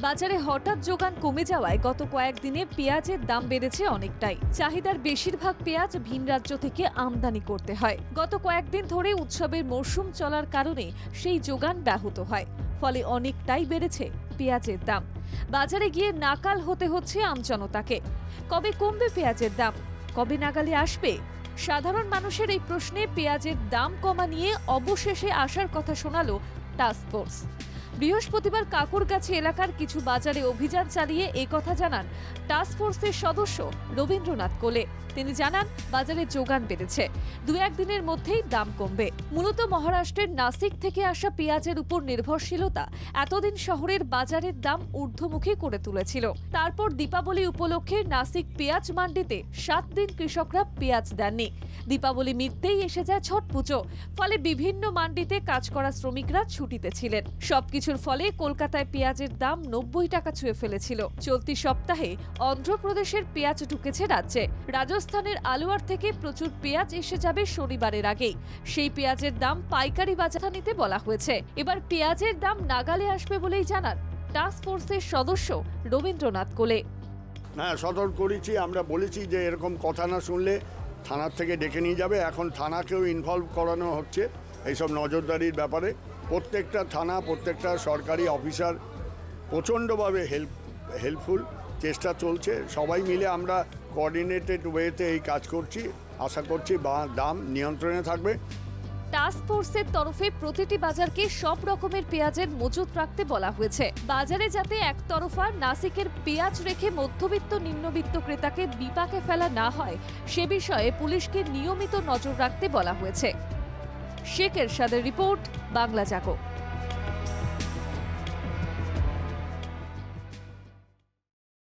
বাজারে হঠাৎ যোগান কমে যাওয়ায় গত কয়েকদিনে পেঁয়াজের দাম বেড়েছে অনেকটাই। চাহিদার বেশিরভাগ পেঁয়াজ ভিন রাজ্য থেকে আমদানি করতে হয়। গত কয়েকদিন ধরে উৎসবের মরশুম চলার কারণে সেই যোগান ব্যাহত হয়, ফলে অনেকটাই বেড়েছে পেঁয়াজের দাম। বাজারে গিয়ে নাকাল হতে হচ্ছে আমজনতাকে। কবে কমবে পেঁয়াজের দাম? কবে নাগালে আসবে? সাধারণ মানুষের এই প্রশ্নে পেঁয়াজের দাম কমা নিয়ে অবশেষে আসার কথা শোনালো টাস্ক ফোর্স। বৃহস্পতিবার কাকুরগাছি এলাকার কিছু বাজারে অভিযান চালিয়ে একথা জানান টাস্ক ফোর্সের সদস্য রবীন্দ্রনাথ কোলে। তিনি জানান, বাজারে যোগান বেড়েছে, 2-1 দিনের মধ্যেই দাম কমবে। মূলত মহারাষ্ট্রের নাসিক থেকে আসা পেঁয়াজের উপর নির্ভরশীলতা এতদিন শহরের বাজারের দাম ঊর্ধ্বমুখী করে তুলেছিল। তারপর দীপাবলি উপলক্ষে নাসিক পেঁয়াজ মান্ডিতে 7 দিন কৃষকরা পেঁয়াজ দেননি। দীপাবলি মিটতেই এসে যায় ছট পুজো, ফলে বিভিন্ন মান্ডিতে কাজ করা শ্রমিকরা ছুটিতে ছিলেন। সবকিছুর ফলে কলকাতায় পেঁয়াজের দাম 90 টাকা ছুঁয়ে ফেলেছিল। চলতি সপ্তাহে অন্ধ্রপ্রদেশের পেঁয়াজ ঢুকেছে রাজ্যে। রাজস্থানের আলুয়ার থেকে প্রচুর পেঁয়াজ এসে যাবে শনিবারের আগেই। সেই পেঁয়াজের দাম পাইকারি বাজারে নিতে বলা হয়েছে। এবার পেঁয়াজের দাম নাগালে আসবে বলেই জানান টাস্ক ফোর্সের সদস্য রবীন্দ্রনাথ কোলে। হ্যাঁ, সতর্ক করেছি, আমরা বলেছি যে এরকম কথা না শুনলে থানার থেকে ডেকে নিয়ে যাবে। এখন থানাকেও ইনভলভ করানো হচ্ছে এইসব নজরদারির ব্যাপারে। প্রত্যেকটা থানা, প্রত্যেকটা সরকারি অফিসার প্রচণ্ডভাবে হেল্পফুল, চেষ্টা চলছে। সবাই মিলে আমরা কোঅর্ডিনেটেড ওয়েতে এই কাজ করছি। আশা করছি দাম নিয়ন্ত্রণে থাকবে। টাস্ক ফোর্সের তরফে প্রতিটি বাজারকে সব রকমের পেঁয়াজের মজুত রাখতে বলা হয়েছে। বাজারে যাতে একতরফা নাসিকের পেঁয়াজ রেখে মধ্যবিত্ত নিম্নবিত্ত ক্রেতাকে বিপাকে ফেলা না হয়, সে বিষয়ে পুলিশকে নিয়মিত নজর রাখতে বলা হয়েছে। শেখ এরশাদের রিপোর্ট, বাংলা জাগো।